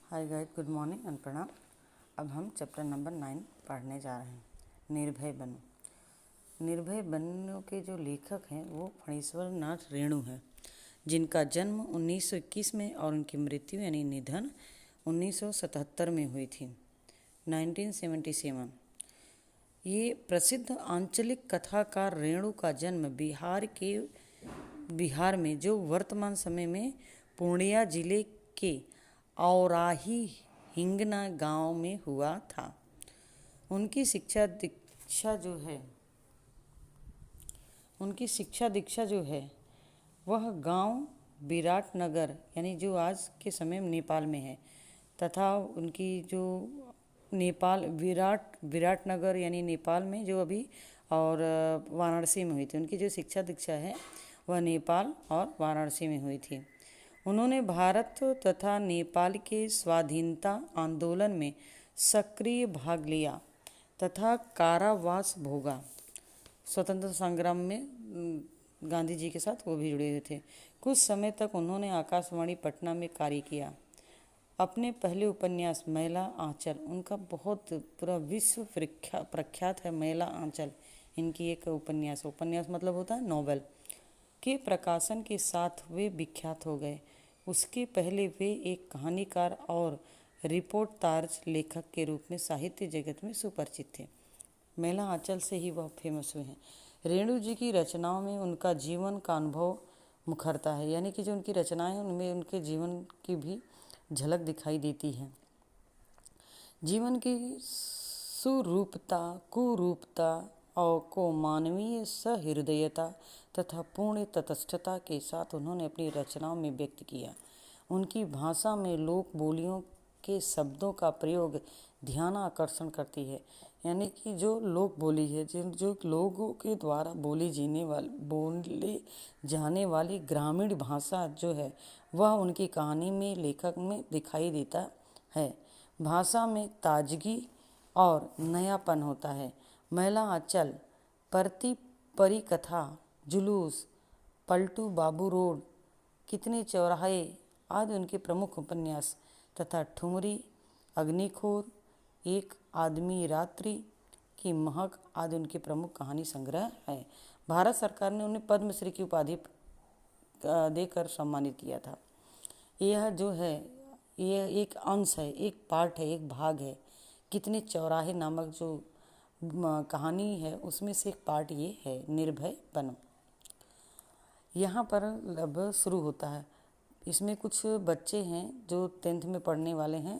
Hi guys, good morning and प्रणाम। अब हम चैप्टर नंबर 9 पढ़ने जा रहे हैं, निर्भय बनो। निर्भय बनो के जो लेखक हैं वो फणीश्वर नाथ रेणु हैं, जिनका जन्म 1921 में और उनकी मृत्यु यानी निधन 1977 में हुई थी, 1977। ये प्रसिद्ध आंचलिक कथाकार रेणु का जन्म बिहार में जो वर्तमान समय में पूर्णिया जिले के औराही हिंगना गांव में हुआ था। उनकी शिक्षा दीक्षा जो है वह गांव विराटनगर यानी जो आज के समय में नेपाल में है, तथा उनकी जो विराटनगर यानी नेपाल में जो अभी और वाराणसी में हुई थी। उनकी जो शिक्षा दीक्षा है वह नेपाल और वाराणसी में हुई थी। उन्होंने भारत तथा नेपाल के स्वाधीनता आंदोलन में सक्रिय भाग लिया तथा कारावास भोगा। स्वतंत्रता संग्राम में गांधी जी के साथ वो भी जुड़े हुए थे। कुछ समय तक उन्होंने आकाशवाणी पटना में कार्य किया। अपने पहले उपन्यास मैला आंचल, उनका बहुत पूरा विश्व प्रख्यात है मैला आंचल, इनकी एक उपन्यास मतलब होता है नॉवेल, के प्रकाशन के साथ वे विख्यात हो गए। उसके पहले वे एक कहानीकार और रिपोर्टाज लेखक के रूप में साहित्य जगत में सुपरिचित थे। मैला आंचल से ही वह फेमस हुए हैं। रेणु जी की रचनाओं में उनका जीवन का अनुभव मुखरता है, यानी कि जो उनकी रचनाएं हैं उनमें उनके जीवन की भी झलक दिखाई देती है। जीवन की सुरूपता, कुरूपता और को मानवीय सहृदयता तथा पूर्ण तटस्थता के साथ उन्होंने अपनी रचनाओं में व्यक्त किया। उनकी भाषा में लोक बोलियों के शब्दों का प्रयोग ध्यान आकर्षण करती है, यानी कि जो लोक बोली है, जो लोगों के द्वारा बोले जाने वाली ग्रामीण भाषा जो है वह उनकी कहानी में लेखक में दिखाई देता है। भाषा में ताजगी और नयापन होता है। मैला आंचल, परिकथा, जुलूस, पलटू बाबू रोड, कितने चौराहे आदि उनके प्रमुख उपन्यास तथा ठुमरी, अग्निखोर, एक आदमी रात्रि की महक आदि उनके प्रमुख कहानी संग्रह है। भारत सरकार ने उन्हें पद्मश्री की उपाधि देकर सम्मानित किया था। यह जो है यह एक अंश है, एक पार्ट है, एक भाग है। कितने चौराहे नामक जो कहानी है उसमें से एक पार्ट ये है, निर्भय बनो। यहाँ पर अब शुरू होता है। इसमें कुछ बच्चे हैं जो 10th में पढ़ने वाले हैं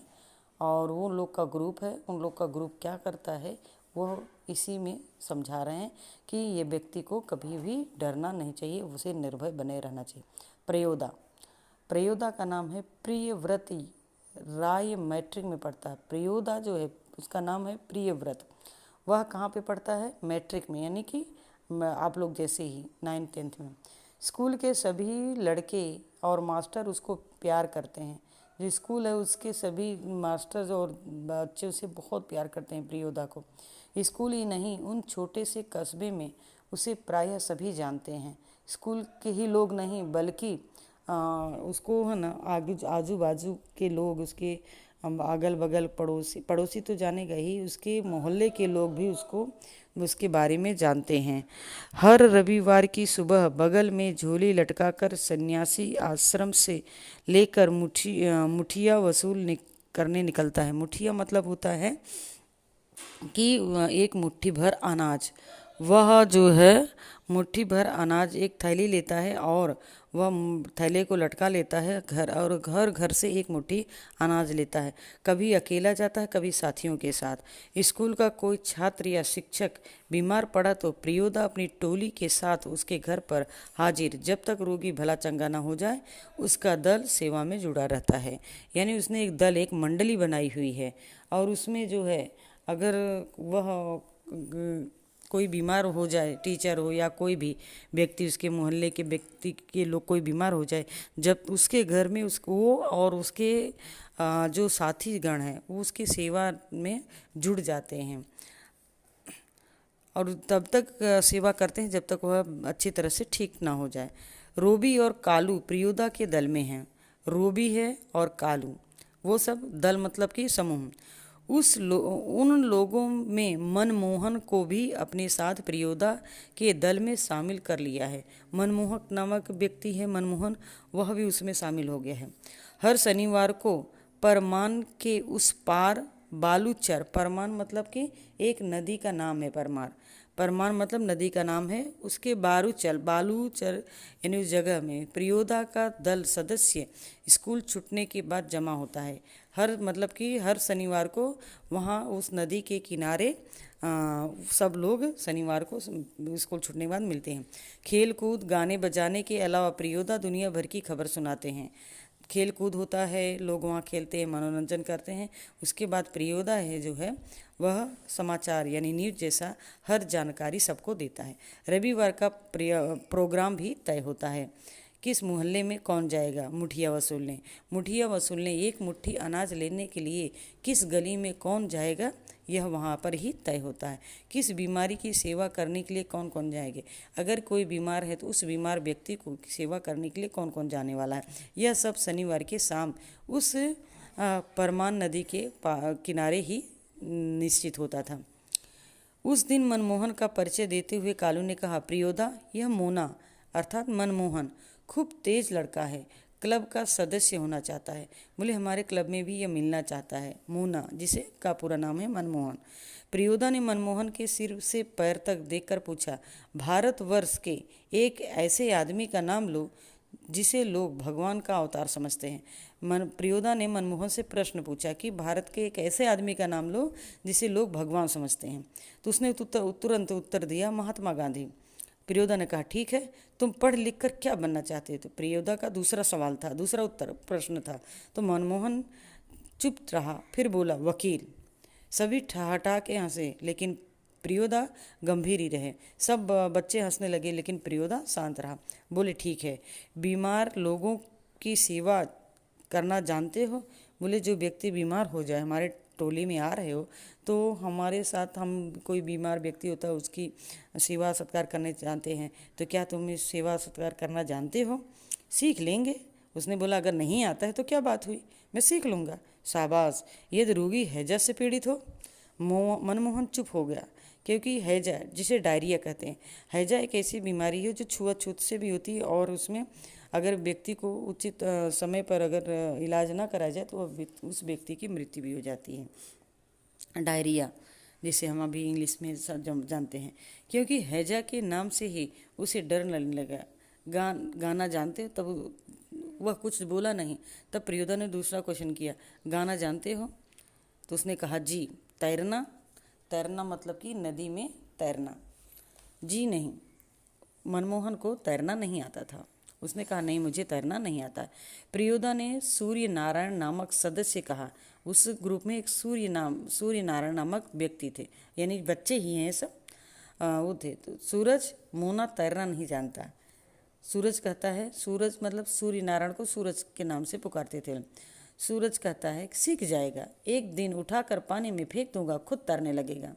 और वो लोग का ग्रुप है। उन लोग का ग्रुप क्या करता है वो इसी में समझा रहे हैं कि ये व्यक्ति को कभी भी डरना नहीं चाहिए, उसे निर्भय बने रहना चाहिए। प्रियोदा का नाम है प्रियव्रती राय, मैट्रिक में पढ़ता है। प्रियोदा जो है उसका नाम है प्रियव्रत। वह कहाँ पे पढ़ता है? मैट्रिक में, यानी कि आप लोग जैसे ही 9th 10th में। स्कूल के सभी लड़के और मास्टर उसको प्यार करते हैं। जो स्कूल है उसके सभी मास्टर्स और बच्चे उसे बहुत प्यार करते हैं, प्रियोदा को। स्कूल ही नहीं, उन छोटे से कस्बे में उसे प्रायः सभी जानते हैं। स्कूल के ही लोग नहीं बल्कि उसको है ना आजू बाजू के लोग, उसके अगल बगल पड़ोसी तो जानेगा ही, उसके मोहल्ले के लोग भी उसके बारे में जानते हैं। हर रविवार की सुबह बगल में झोली लटकाकर सन्यासी आश्रम से लेकर मुठिया वसूल करने निकलता है। मुठिया मतलब होता है कि एक मुट्ठी भर अनाज। वह जो है मुट्ठी भर अनाज एक थैली लेता है और वह थैले को लटका लेता है घर से एक मुट्ठी अनाज लेता है। कभी अकेला जाता है, कभी साथियों के साथ। स्कूल का कोई छात्र या शिक्षक बीमार पड़ा तो प्रियोदा अपनी टोली के साथ उसके घर पर हाजिर। जब तक रोगी भला चंगा ना हो जाए उसका दल सेवा में जुड़ा रहता है। यानी उसने एक दल, एक मंडली बनाई हुई है और उसमें जो है अगर वह कोई बीमार हो जाए, टीचर हो या कोई भी व्यक्ति, उसके मोहल्ले के व्यक्ति के लोग कोई बीमार हो जाए, जब उसके घर में वो और उसके जो साथी गण हैं वो उसकी सेवा में जुड़ जाते हैं और तब तक सेवा करते हैं जब तक वह अच्छी तरह से ठीक ना हो जाए। रोबी और कालू प्रियोदा के दल में हैं। रोबी है और कालू, वो सब दल मतलब कि समूह। उन लोगों में मनमोहन को भी अपने साथ प्रियोदा के दल में शामिल कर लिया है। मनमोहक नामक व्यक्ति है मनमोहन, वह भी उसमें शामिल हो गया है। हर शनिवार को परमान के उस पार बालूचर, परमान मतलब कि एक नदी का नाम है परमान मतलब नदी का नाम है, उसके बालूचर यानी उस जगह में प्रियोदा का दल सदस्य स्कूल छूटने के बाद जमा होता है। हर शनिवार को वहाँ उस नदी के किनारे सब लोग शनिवार को स्कूल छूटने के बाद मिलते हैं। खेल कूद गाने बजाने के अलावा प्रियोदा दुनिया भर की खबर सुनाते हैं। खेल कूद होता है, लोग वहाँ खेलते हैं, मनोरंजन करते हैं। उसके बाद प्रियोदा है जो है वह समाचार यानी न्यूज़ जैसा हर जानकारी सबको देता है। रविवार का प्रोग्राम भी तय होता है। किस मोहल्ले में कौन जाएगा मुठिया वसूलने, एक मुट्ठी अनाज लेने के लिए किस गली में कौन जाएगा, यह वहाँ पर ही तय होता है। किस बीमारी की सेवा करने के लिए कौन कौन जाएंगे, अगर कोई बीमार है तो उस बीमार व्यक्ति को सेवा करने के लिए कौन कौन जाने वाला है, यह सब शनिवार के शाम उस परमान नदी के किनारे ही निश्चित होता था। उस दिन मनमोहन का परिचय देते हुए कालू ने कहा, प्रियोदा, यह मोना अर्थात मनमोहन खूब तेज लड़का है, क्लब का सदस्य होना चाहता है। बोले हमारे क्लब में भी यह मिलना चाहता है। मोना, जिसे का पूरा नाम है मनमोहन। प्रियोदा ने मनमोहन के सिर से पैर तक देखकर पूछा, भारतवर्ष के एक ऐसे आदमी का नाम लो जिसे लोग भगवान का अवतार समझते हैं। प्रियोदा ने मनमोहन से प्रश्न पूछा कि भारत के एक ऐसे आदमी का नाम लो जिसे लोग भगवान समझते हैं। तो उसने तुरंत उत्तर दिया, महात्मा गांधी। प्रियोदा ने कहा, ठीक है, तुम पढ़ लिख कर क्या बनना चाहते हो? तो प्रियोदा का दूसरा प्रश्न था। तो मनमोहन चुप रहा, फिर बोला, वकील। सभी ठहाठा के हंसे, लेकिन प्रियोदा गंभीर ही रहे। सब बच्चे हंसने लगे, लेकिन प्रियोदा शांत रहा। बोले, ठीक है, बीमार लोगों की सेवा करना जानते हो? बोले, जो व्यक्ति बीमार हो जाए, हमारे टोली में आ रहे हो तो हमारे साथ, हम कोई बीमार व्यक्ति होता है उसकी सेवा सत्कार करने जानते हैं, तो क्या तुम इस सेवा सत्कार करना जानते हो? सीख लेंगे। उसने बोला, अगर नहीं आता है तो क्या बात हुई, मैं सीख लूँगा। शाबाश, यदि रोगी हैजा से पीड़ित हो? मनमोहन चुप हो गया, क्योंकि हैजा, जिसे डायरिया कहते हैं, हैजा एक ऐसी बीमारी है जो छुआछूत से भी होती है, और उसमें अगर व्यक्ति को उचित समय पर अगर इलाज ना कराया जाए तो उस व्यक्ति की मृत्यु भी हो जाती है। डायरिया, जिसे हम अभी इंग्लिश में जानते हैं। क्योंकि हैजा के नाम से ही उसे डर लगने लगा। गाना जानते हो? तब वह कुछ बोला नहीं। तब प्रियोदा ने दूसरा क्वेश्चन किया, गाना जानते हो? तो उसने कहा, जी। तैरना मतलब कि नदी में तैरना? जी नहीं, मनमोहन को तैरना नहीं आता था। उसने कहा, नहीं, मुझे तैरना नहीं आता। प्रियोदा ने सूर्य नारायण नामक सदस्य कहा। उस ग्रुप में एक सूर्य नारायण नामक व्यक्ति थे, यानी बच्चे ही हैं सब, वो थे। तो सूरज, मोना तैरना नहीं जानता। सूरज कहता है, सूरज मतलब सूर्य नारायण को सूरज के नाम से पुकारते थे। सूरज कहता है, सीख जाएगा, एक दिन उठाकर पानी में फेंक दूंगा, खुद तैरने लगेगा।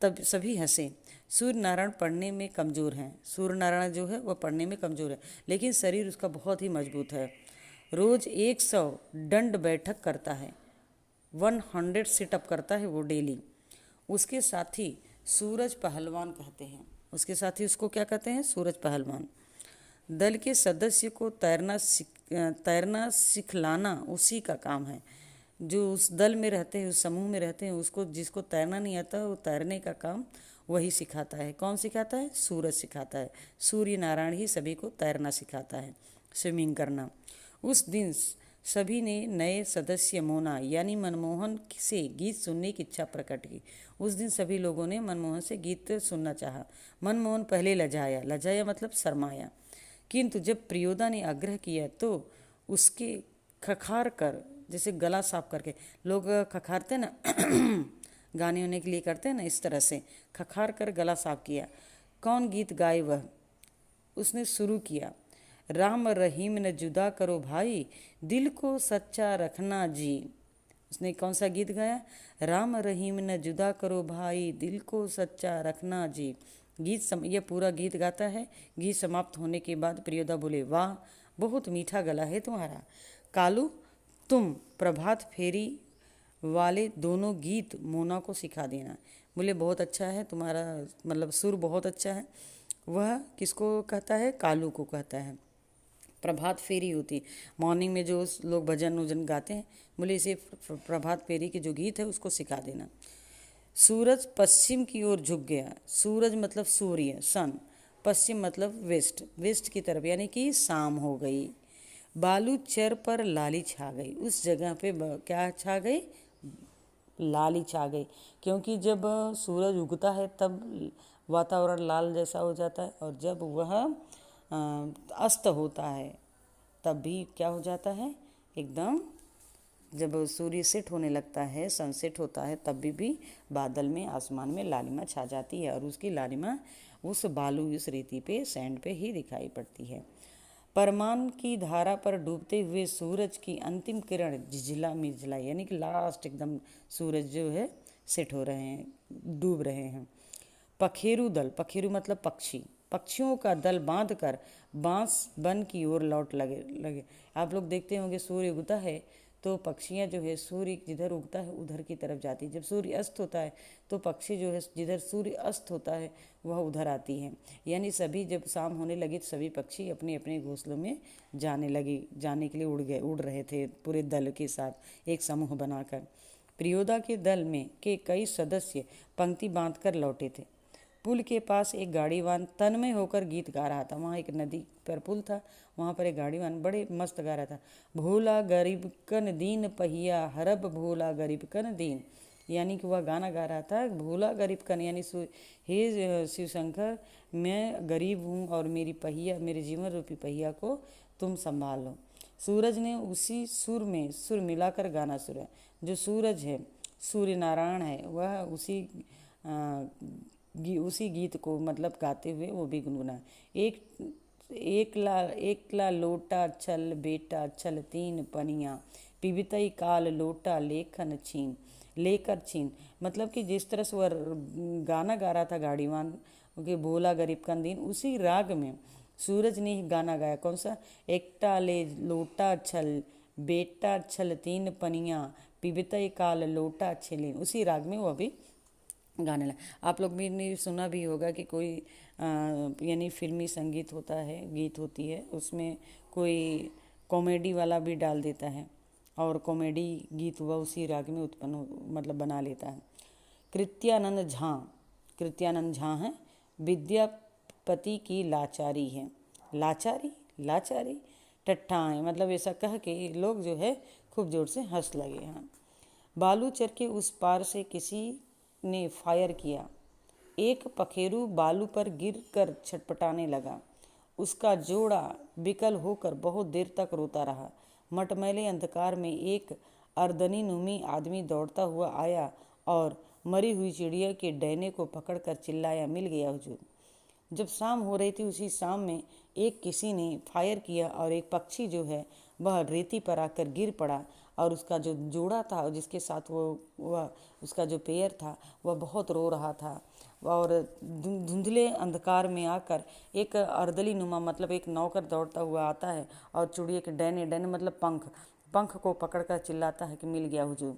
तब सभी हंसे। सूर्य नारायण पढ़ने में कमज़ोर हैं। सूर्य नारायण जो है वह पढ़ने में कमज़ोर है, लेकिन शरीर उसका बहुत ही मजबूत है। रोज़ 100 दंड बैठक करता है, 100 सिटअप करता है वो डेली। उसके साथी सूरज पहलवान कहते हैं। उसके साथी उसको क्या कहते हैं? सूरज पहलवान। दल के सदस्य को तैरना सिखलाना उसी का काम है। जो उस दल में रहते हैं, उस समूह में रहते हैं, उसको जिसको तैरना नहीं आता वो तैरने का काम वही सिखाता है। कौन सिखाता है? सूरज सिखाता है। सूर्य नारायण ही सभी को तैरना सिखाता है, स्विमिंग करना। उस दिन सभी ने नए सदस्य मोना यानी मनमोहन से गीत सुनने की इच्छा प्रकट की। उस दिन सभी लोगों ने मनमोहन से गीत सुनना चाहा। मनमोहन पहले लजाया मतलब शर्माया, किंतु जब प्रियोदा ने आग्रह किया तो उसके खखार कर, जैसे गला साफ करके लोग खखारते ना गाने होने के लिए करते हैं ना, इस तरह से खखार कर गला साफ किया। कौन गीत गाए वह? उसने शुरू किया, राम रहीम न जुदा करो भाई, दिल को सच्चा रखना जी। उसने कौन सा गीत गाया? राम रहीम न जुदा करो भाई, दिल को सच्चा रखना जी। यह पूरा गीत गाता है। गीत समाप्त होने के बाद प्रियोदा बोले, वाह, बहुत मीठा गला है तुम्हारा। कालू, तुम प्रभात फेरी वाले दोनों गीत मोना को सिखा देना। बोले बहुत अच्छा है तुम्हारा, मतलब सुर बहुत अच्छा है। वह किसको कहता है? कालू को कहता है। प्रभात फेरी होती मॉर्निंग में जो लोग भजन वजन गाते हैं, बोले इसे प्रभात फेरी के जो गीत है उसको सिखा देना। सूरज पश्चिम की ओर झुक गया। सूरज मतलब सूर्य, सन। पश्चिम मतलब वेस्ट, वेस्ट की तरफ, यानी कि शाम हो गई। बालू चर पर लाली छा गई। उस जगह पे क्या छा गई? लाली छा गई, क्योंकि जब सूरज उगता है तब वातावरण लाल जैसा हो जाता है, और जब वह अस्त होता है तब भी क्या हो जाता है? एकदम जब सूर्य सेट होने लगता है, सनसेट होता है, तब भी बादल में, आसमान में लालिमा छा जाती है, और उसकी लालिमा उस बालू, उस रेती पे, सैंड पे ही दिखाई पड़ती है। परमान की धारा पर डूबते हुए सूरज की अंतिम किरण झिझला मिझला, यानी कि लास्ट एकदम सूरज जो है सेट हो रहे हैं, डूब रहे हैं। पखेरु दल, पखेरु मतलब पक्षी, पक्षियों का दल बांधकर बांस वन की ओर लौट लगे। आप लोग देखते होंगे सूर्य उगता है तो पक्षियां जो है सूर्य जिधर उगता है उधर की तरफ जाती है। जब सूर्य अस्त होता है तो पक्षी जो है जिधर सूर्य अस्त होता है वह उधर आती हैं। यानी सभी जब शाम होने लगी तो सभी पक्षी अपने अपने घोंसलों में जाने के लिए उड़ रहे थे, पूरे दल के साथ एक समूह बनाकर। प्रियोदा के दल में के कई सदस्य पंक्ति बांधकर लौटे थे। पुल के पास एक गाड़ीवान तन्मय होकर गीत गा रहा था। वहाँ एक नदी पर पुल था, वहाँ पर एक गाड़ीवान बड़े मस्त गा रहा था। भोला गरीब कन दीन पहिया हरब, भोला गरीब कन दीन, यानी कि वह गाना गा रहा था भोला गरीब कन, यानी हे शिव शंकर, मैं गरीब हूँ और मेरी पहिया, मेरे जीवन रूपी पहिया को तुम संभाल लो। सूरज ने उसी सुर में सुर मिलाकर गाना शुरू। जो सूरज है, सूर्य नारायण है, वह उसी गीत को मतलब गाते हुए वो भी गुनगुना। एक ला लोटा छल बेटा छल तीन पनिया, पिबतई काल लोटा लेकर छीन। मतलब कि जिस तरह से वह गाना गा रहा था गाड़ीवान कि भोला गरीब का दिन, उसी राग में सूरज ने ही गाना गाया। कौन सा? एकटा ले लोटा छल बेटा छल तीन पनिया, पिबतई काल लोटा छेलीन, उसी राग में वो भी गाने लगा। आप लोग भी ने सुना भी होगा कि कोई यानी फिल्मी संगीत होता है, गीत होती है, उसमें कोई कॉमेडी वाला भी डाल देता है और कॉमेडी गीत वह उसी राग में उत्पन्न मतलब बना लेता है। कृत्यानंद झा हैं, विद्यापति की लाचारी है। लाचारी टट्टाएँ, मतलब ऐसा कह के लोग जो है खूब जोर से हंस लगे हैं। बालूचर के उस पार से किसी ने फायर किया। एक पखेरु बालू पर गिरकर छटपटाने लगा। उसका जोड़ा विकल होकर बहुत देर तक रोता रहा। मटमैले अंधकार में एक अर्दनी नुमी आदमी दौड़ता हुआ आया और मरी हुई चिड़िया के डैने को पकड़कर चिल्लाया, मिल गया हुजूर। जब शाम हो रही थी उसी शाम में एक किसी ने फायर किया और एक पक्षी जो है वह रेती पर आकर गिर पड़ा, और उसका जो जोड़ा था जिसके साथ वह उसका जो पेयर था वह बहुत रो रहा था। और धुंधले अंधकार में आकर एक अर्दली नुमा मतलब एक नौकर दौड़ता हुआ आता है और चिड़िया के डैने मतलब पंख को पकड़कर चिल्लाता है कि मिल गया हुजूर।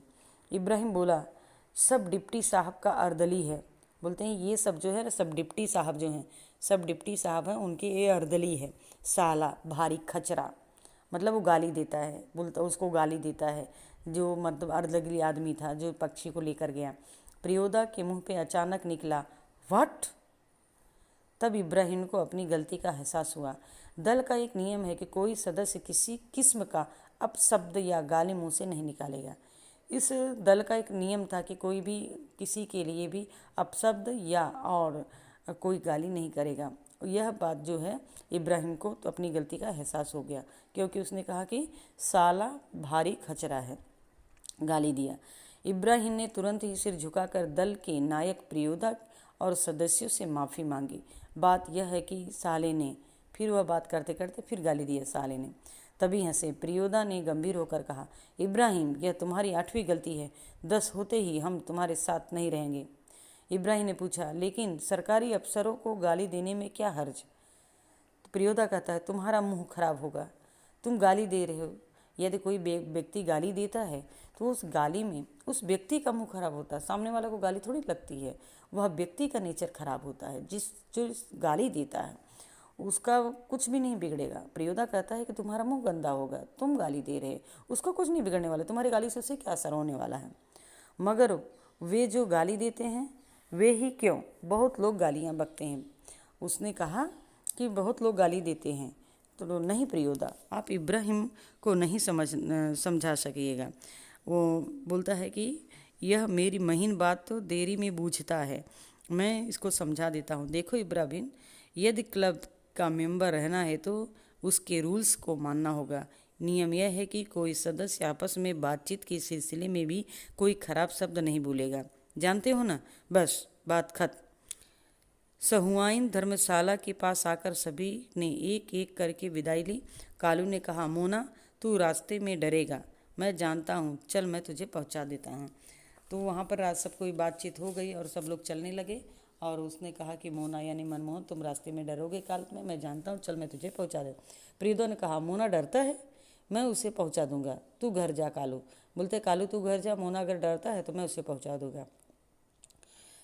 इब्राहिम बोला, सब डिप्टी साहब का अर्दली है। बोलते हैं ये सब जो है ना, सब डिप्टी साहब जो हैं, सब डिप्टी साहब हैं, उनके ये अर्दली है। साला भारी खचरा, मतलब वो गाली देता है, बोलता उसको गाली देता है जो मतलब अर्दली आदमी था जो पक्षी को लेकर गया। प्रियोदा के मुंह पे अचानक निकला, व्हाट। तब इब्राहिम को अपनी गलती का एहसास हुआ। दल का एक नियम है कि कोई सदस्य किसी किस्म का अपशब्द या गाली मुंह से नहीं निकालेगा। इस दल का एक नियम था कि कोई भी किसी के लिए भी अपशब्द या और कोई गाली नहीं करेगा। यह बात जो है इब्राहिम को तो अपनी गलती का एहसास हो गया, क्योंकि उसने कहा कि साला भारी खचरा है, गाली दिया। इब्राहिम ने तुरंत ही सिर झुकाकर दल के नायक प्रियोदा और सदस्यों से माफ़ी मांगी। बात यह है कि साले ने, फिर वह बात करते करते फिर गाली दिया साले ने। तभी हंसे। प्रियोदा ने गंभीर होकर कहा, इब्राहिम यह तुम्हारी 8वीं गलती है, 10 होते ही हम तुम्हारे साथ नहीं रहेंगे। इब्राहिम ने पूछा, लेकिन सरकारी अफसरों को गाली देने में क्या हर्ज? तो प्रियोदा कहता है, तुम्हारा मुंह खराब होगा, तुम गाली दे रहे हो, यदि कोई व्यक्ति गाली देता है तो उस गाली में उस व्यक्ति का मुंह खराब होता है, सामने वाला को गाली थोड़ी लगती है, वह व्यक्ति का नेचर खराब होता है। जो गाली देता है उसका कुछ भी नहीं बिगड़ेगा। प्रियोदा कहता है कि तुम्हारा मुंह गंदा होगा, तुम गाली दे रहे, उसको कुछ नहीं बिगड़ने वाला, तुम्हारी गाली से उसे क्या असर होने वाला है। मगर वे जो गाली देते हैं वे ही क्यों, बहुत लोग गालियाँ बकते हैं। उसने कहा कि बहुत लोग गाली देते हैं, तो नहीं प्रियोदा, आप इब्राहिम को नहीं समझा सकिएगा। वो बोलता है कि यह मेरी महीन बात तो देरी में बूझता है, मैं इसको समझा देता हूँ। देखो इब्राहिम, यदि क्लब का मेंबर रहना है तो उसके रूल्स को मानना होगा। नियम यह है कि कोई सदस्य आपस में बातचीत के सिलसिले में भी कोई खराब शब्द नहीं बोलेगा, जानते हो ना। बस बात खत्म। सहुआइन धर्मशाला के पास आकर सभी ने एक एक करके विदाई ली। कालू ने कहा, मोना तू रास्ते में डरेगा, मैं जानता हूँ, चल मैं तुझे पहुँचा देता हूँ। तो वहाँ पर रात सब कोई बातचीत हो गई और सब लोग चलने लगे। और उसने कहा कि मोना यानी मनमोहन, तुम रास्ते में डरोगे काल में, मैं जानता हूँ, चल मैं तुझे पहुँचा दे। प्रियोदा ने कहा, मोना डरता है, मैं उसे पहुँचा दूंगा, तू घर जा। कालू बोलते, कालू तू घर जा, मोना अगर डरता है तो मैं उसे पहुँचा दूंगा।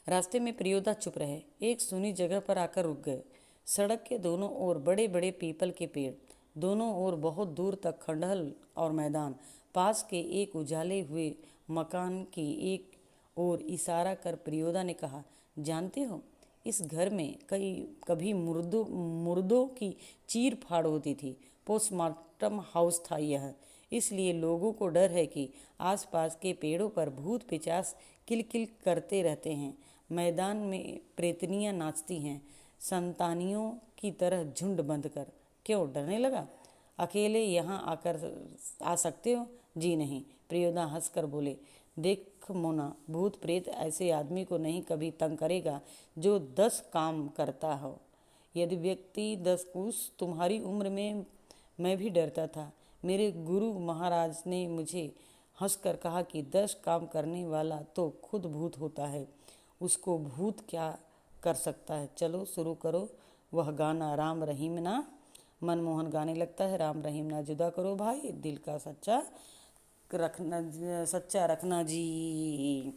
रास्ते में प्रियोदा चुप रहे, एक सुनी जगह पर आकर रुक गए। सड़क के दोनों ओर बड़े बड़े पीपल के पेड़, दोनों ओर बहुत दूर तक खंडहल और मैदान। पास के एक उजाले हुए मकान की एक ओर इशारा कर प्रियोदा ने कहा, जानते हो इस घर में कभी मुर्दों की चीर फाड़ होती थी। पोस्टमार्टम हाउस था यह, इसलिए लोगों को डर है कि आसपास के पेड़ों पर भूत पिचास किलकिल करते रहते हैं। मैदान में प्रेतनियाँ नाचती हैं, संतानियों की तरह झुंड बंद कर। क्यों डरने लगा? अकेले यहाँ आ सकते हो? जी नहीं। प्रियोदा हंसकर बोले, देख मोना, भूत प्रेत ऐसे आदमी को नहीं कभी तंग करेगा जो 10 काम करता हो। यदि व्यक्ति 10 कोस तुम्हारी उम्र में, मैं भी डरता था। मेरे गुरु महाराज ने मुझे हंसकर कहा कि 10 काम करने वाला तो खुद भूत होता है, उसको भूत क्या कर सकता है। चलो शुरू करो वह गाना, राम रहीम ना। मनमोहन गाने लगता है, राम रहीम ना जुदा करो भाई, दिल का सच्चा रखना जी।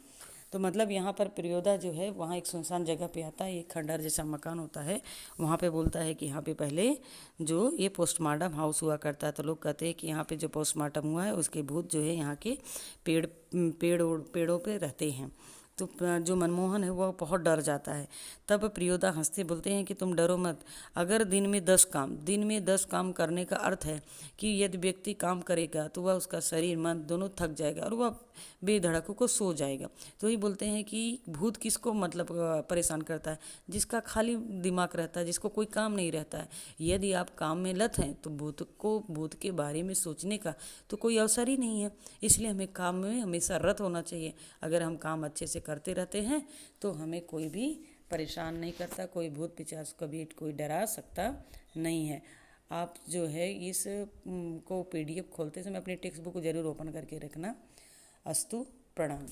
तो मतलब यहाँ पर प्रियोदा जो है वहाँ एक सुनसान जगह पे आता है, एक खंडहर जैसा मकान होता है, वहाँ पे बोलता है कि यहाँ पे पहले जो ये पोस्टमार्टम हाउस हुआ करता है। तो लोग कहते हैं कि यहाँ पे जो पोस्टमार्टम हुआ है उसके भूत जो है यहाँ के पेड़ों पे रहते हैं। तो जो मनमोहन है वो बहुत डर जाता है। तब प्रियोदा हंसते बोलते हैं कि तुम डरो मत। अगर दिन में 10 काम करने का अर्थ है कि यदि व्यक्ति काम करेगा तो वह उसका शरीर मन दोनों थक जाएगा और वह बेधड़क को सो जाएगा। तो ये बोलते हैं कि भूत किसको मतलब परेशान करता है? जिसका खाली दिमाग रहता है, जिसको कोई काम नहीं रहता है। यदि आप काम में लत हैं तो भूत के बारे में सोचने का तो कोई अवसर ही नहीं है। इसलिए हमें काम में हमेशा रत होना चाहिए। अगर हम काम अच्छे से करते रहते हैं तो हमें कोई भी परेशान नहीं करता, कोई भूत पिशाच कभी कोई डरा सकता नहीं है। आप जो है इस को PDF खोलते समय अपनी टेक्स्ट बुक को जरूर ओपन करके रखना। अस्तु, प्रणाम।